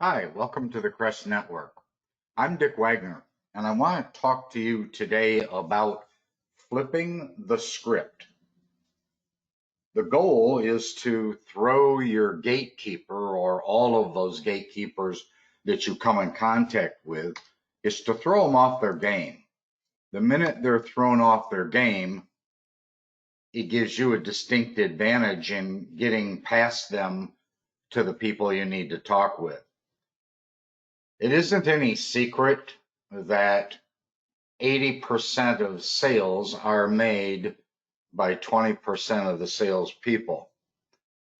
Hi, welcome to the Crest Network. I'm Dick Wagner, and I want to talk to you today about flipping the script. The goal is to throw your gatekeeper or all of those gatekeepers that you come in contact with, is to throw them off their game. The minute they're thrown off their game, it gives you a distinct advantage in getting past them to the people you need to talk with. It isn't any secret that 80% of sales are made by 20% of the salespeople.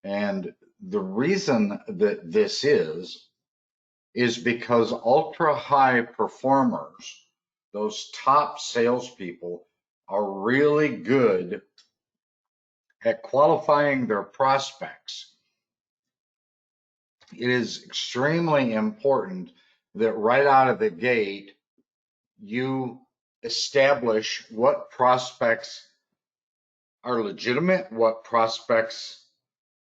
And the reason that this is because ultra high performers, those top salespeople, are really good at qualifying their prospects. It is extremely important that right out of the gate, you establish what prospects are legitimate, what prospects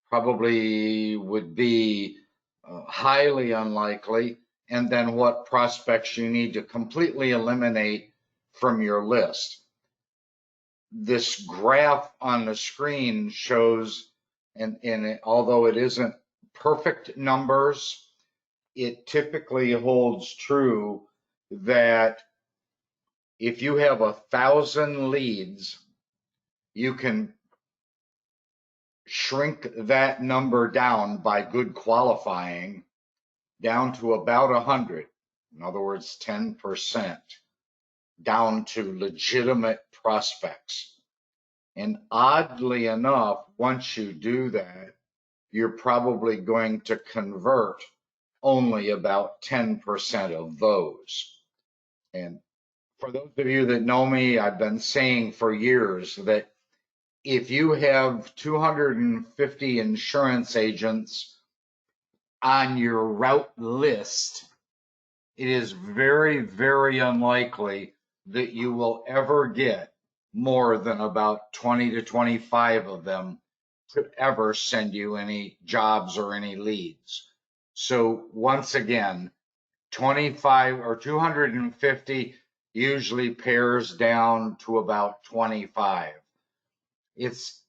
probably would be highly unlikely, and then what prospects you need to completely eliminate from your list. This graph on the screen shows, and although it isn't perfect numbers, it typically holds true that if you have 1,000 leads, you can shrink that number down by good qualifying down to about 100. In other words, 10% down to legitimate prospects. And oddly enough, once you do that, you're probably going to convert only about 10% of those. And for those of you that know me, I've been saying for years that if you have 250 insurance agents on your route list, it is very, very unlikely that you will ever get more than about 20 to 25 of them could ever send you any jobs or any leads. So once again, 25 or 250 usually pairs down to about 25. It's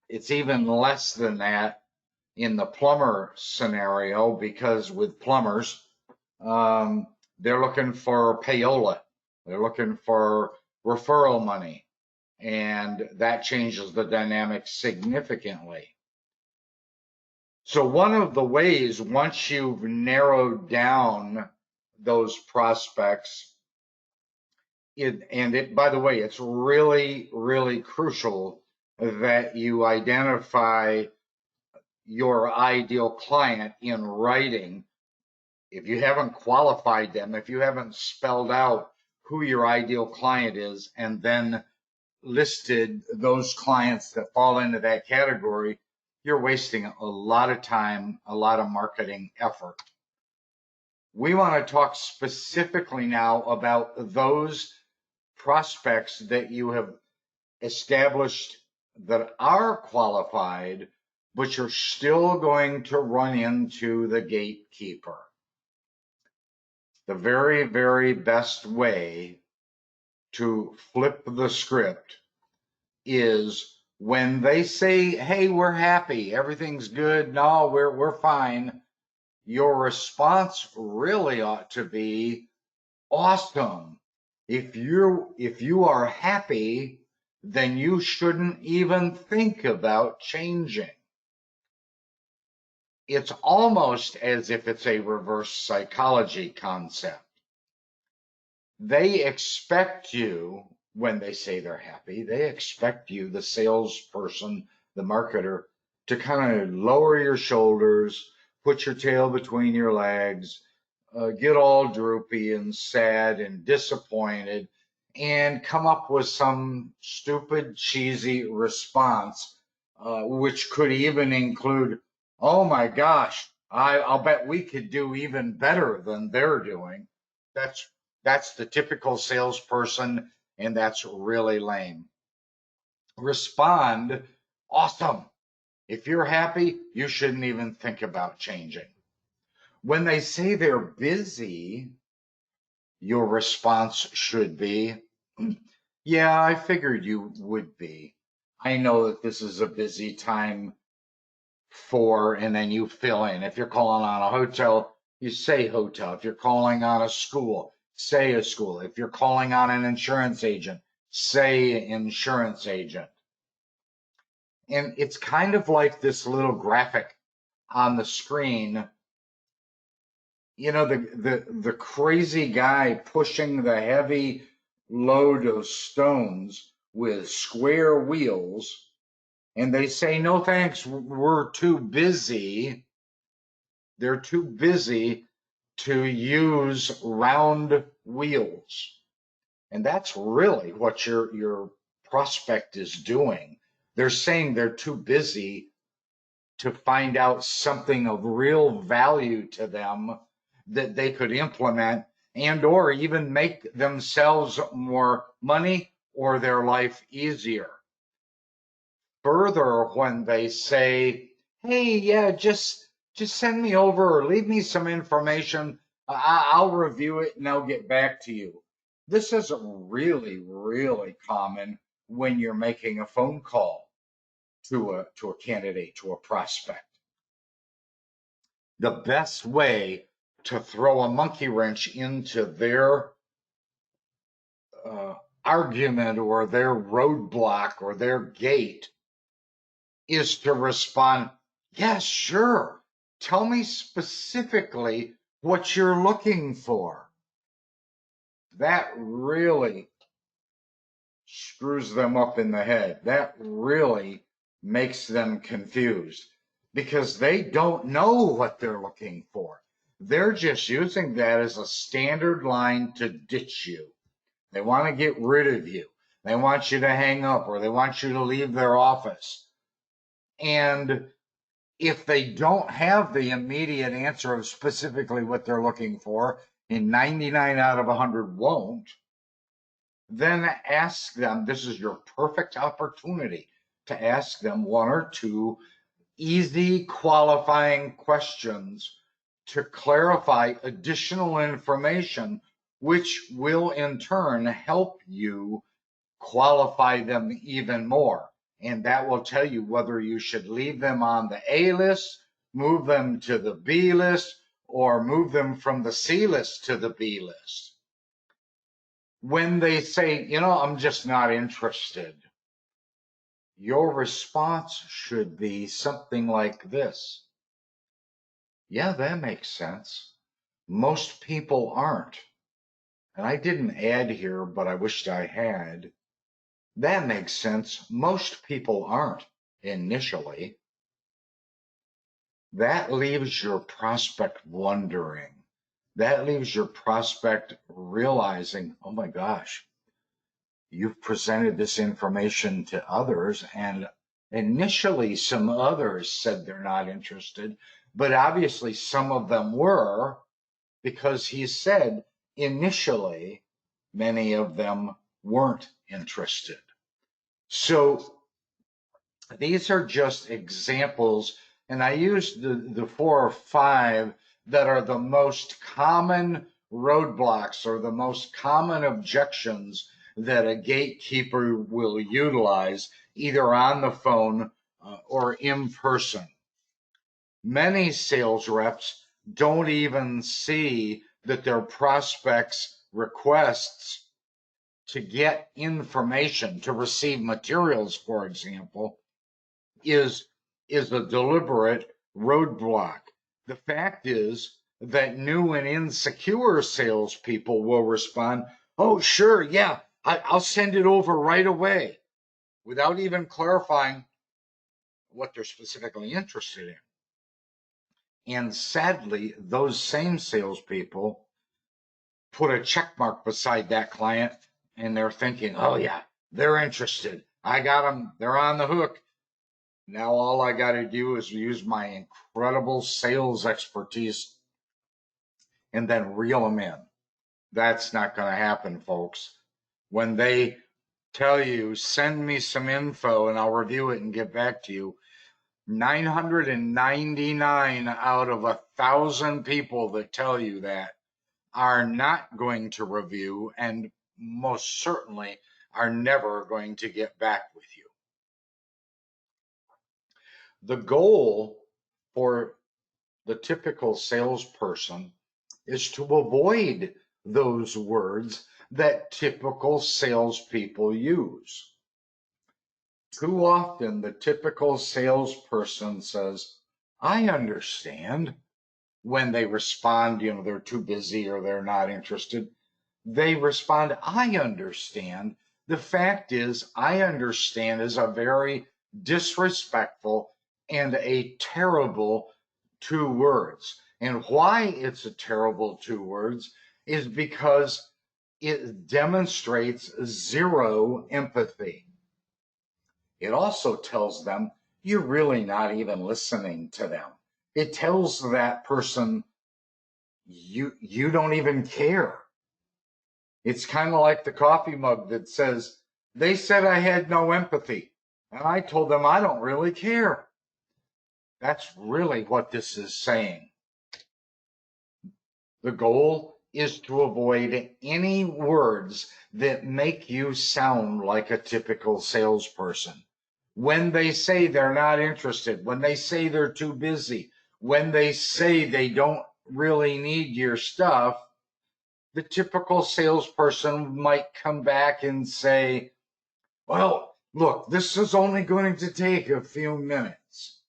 it's even less than that in the plumber scenario because with plumbers, they're looking for payola, they're looking for referral money, and that changes the dynamic significantly. So one of the ways, once you've narrowed down those prospects, by the way, it's really, really crucial that you identify your ideal client in writing. If you haven't qualified them, if you haven't spelled out who your ideal client is and then listed those clients that fall into that category, you're wasting a lot of time, a lot of marketing effort. We want to talk specifically now about those prospects that you have established that are qualified, but you're still going to run into the gatekeeper. The very, very best way to flip the script is when they say, hey, we're happy, everything's good, no, we're fine. Your response really ought to be awesome. If you are happy, then you shouldn't even think about changing. It's almost as if it's a reverse psychology concept. They expect you, when they say they're happy, they expect you, the salesperson, the marketer, to kind of lower your shoulders, put your tail between your legs, get all droopy and sad and disappointed, and come up with some stupid, cheesy response, which could even include, oh my gosh, I'll bet we could do even better than they're doing. That's the typical salesperson, and that's really lame. Respond, awesome. If you're happy, you shouldn't even think about changing. When they say they're busy, your response should be, yeah, I figured you would be. I know that this is a busy time for, and then you fill in. If you're calling on a hotel, you say hotel. If you're calling on a school, say a school. If you're calling on an insurance agent, say insurance agent. And it's kind of like this little graphic on the screen. You know, the crazy guy pushing the heavy load of stones with square wheels, and they say, no thanks, we're too busy. They're too busy to use round wheels. And that's really what your prospect is doing. They're saying they're too busy to find out something of real value to them that they could implement and or even make themselves more money or their life easier. Further, when they say, hey, yeah, just send me over or leave me some information, I'll review it and I'll get back to you. This is really, really common when you're making a phone call to a candidate, to a prospect. The best way to throw a monkey wrench into their argument or their roadblock or their gate is to respond, yes, sure. Tell me specifically what you're looking for. That really screws them up in the head. That really makes them confused because they don't know what they're looking for. They're just using that as a standard line to ditch you. They want to get rid of you. They want you to hang up or they want you to leave their office. And if they don't have the immediate answer of specifically what they're looking for, and 99 out of 100 won't, then ask them, this is your perfect opportunity to ask them one or two easy qualifying questions to clarify additional information, which will in turn help you qualify them even more. And that will tell you whether you should leave them on the A list, move them to the B list, or move them from the C list to the B list. When they say, you know, I'm just not interested, your response should be something like this. Yeah, that makes sense. Most people aren't. And I didn't add here, but I wished I had. That makes sense. Most people aren't initially. That leaves your prospect wondering. That leaves your prospect realizing, oh my gosh, you've presented this information to others, and initially some others said they're not interested, but obviously some of them were, because he said initially many of them weren't interested. So these are just examples, and I used the 4 or 5 that are the most common roadblocks or the most common objections that a gatekeeper will utilize either on the phone or in person. Many sales reps don't even see that their prospects' requests to get information, to receive materials, for example, is a deliberate roadblock. The fact is that new and insecure salespeople will respond, oh, sure, yeah, I'll send it over right away, without even clarifying what they're specifically interested in. And sadly, those same salespeople put a check mark beside that client and they're thinking, oh, yeah, they're interested. I got them. They're on the hook. Now all I got to do is use my incredible sales expertise and then reel them in. That's not going to happen, folks. When they tell you, send me some info and I'll review it and get back to you, 999 out of 1,000 people that tell you that are not going to review, and most certainly are never going to get back with you. The goal for the typical salesperson is to avoid those words that typical salespeople use. Too often, the typical salesperson says, I understand. When they respond, they're too busy or they're not interested. They respond, I understand. The fact is, I understand is a very disrespectful and a terrible 2 words. And why it's a terrible 2 words is because it demonstrates zero empathy. It also tells them you're really not even listening to them. It tells that person you don't even care. It's kind of like the coffee mug that says, they said I had no empathy, and I told them I don't really care. That's really what this is saying. The goal is to avoid any words that make you sound like a typical salesperson. When they say they're not interested, when they say they're too busy, when they say they don't really need your stuff, the typical salesperson might come back and say, well, look, this is only going to take a few minutes.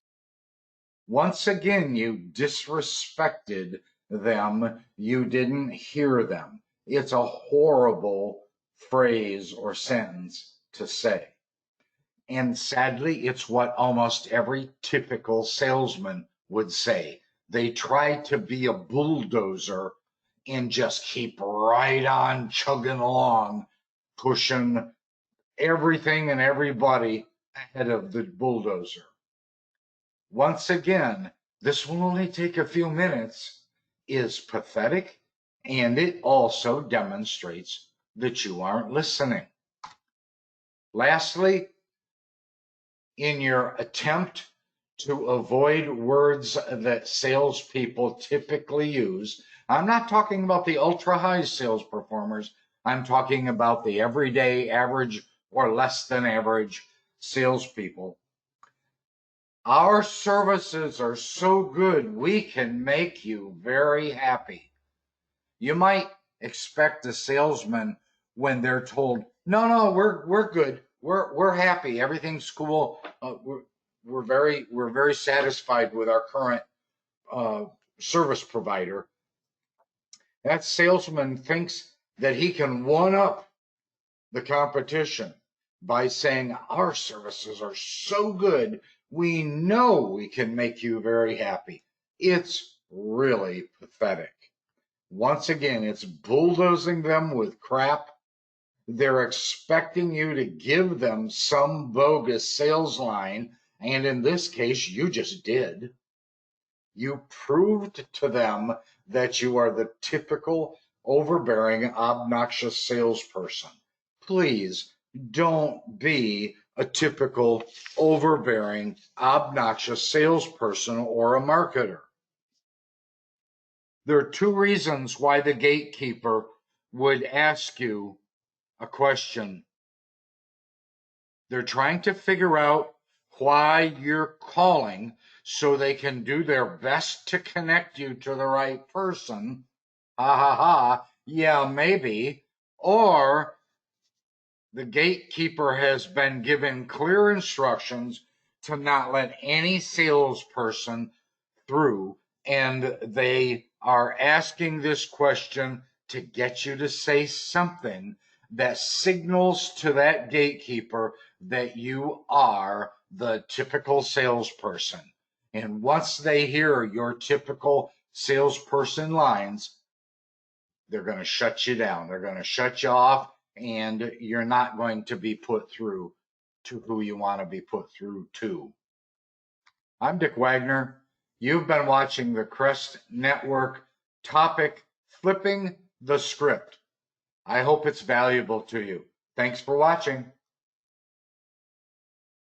Once again, you disrespected them. You didn't hear them. It's a horrible phrase or sentence to say. And sadly, it's what almost every typical salesman would say. They try to be a bulldozer and just keep right on chugging along, pushing everything and everybody ahead of the bulldozer. Once again, this will only take a few minutes is pathetic, and it also demonstrates that you aren't listening. Lastly, in your attempt to avoid words that salespeople typically use, I'm not talking about the ultra high sales performers. I'm talking about the everyday, average, or less than average salespeople. Our services are so good, we can make you very happy. You might expect a salesman when they're told, no, we're good. We're happy. Everything's cool. We're very satisfied with our current service provider. That salesman thinks that he can one up the competition by saying our services are so good, we know we can make you very happy. It's really pathetic. Once again, it's bulldozing them with crap. They're expecting you to give them some bogus sales line, and in this case, you just did. You proved to them that you are the typical overbearing, obnoxious salesperson. Please don't be a typical overbearing, obnoxious salesperson or a marketer. There are 2 reasons why the gatekeeper would ask you a question. They're trying to figure out why you're calling so they can do their best to connect you to the right person. Ha ha ha. Yeah, maybe. Or the gatekeeper has been given clear instructions to not let any salesperson through, and they are asking this question to get you to say something that signals to that gatekeeper that you are the typical salesperson. And once they hear your typical salesperson lines, they're going to shut you down. They're going to shut you off, and you're not going to be put through to who you want to be put through to. I'm Dick Wagner. You've been watching the Crest Network topic, Flipping the Script. I hope it's valuable to you. Thanks for watching.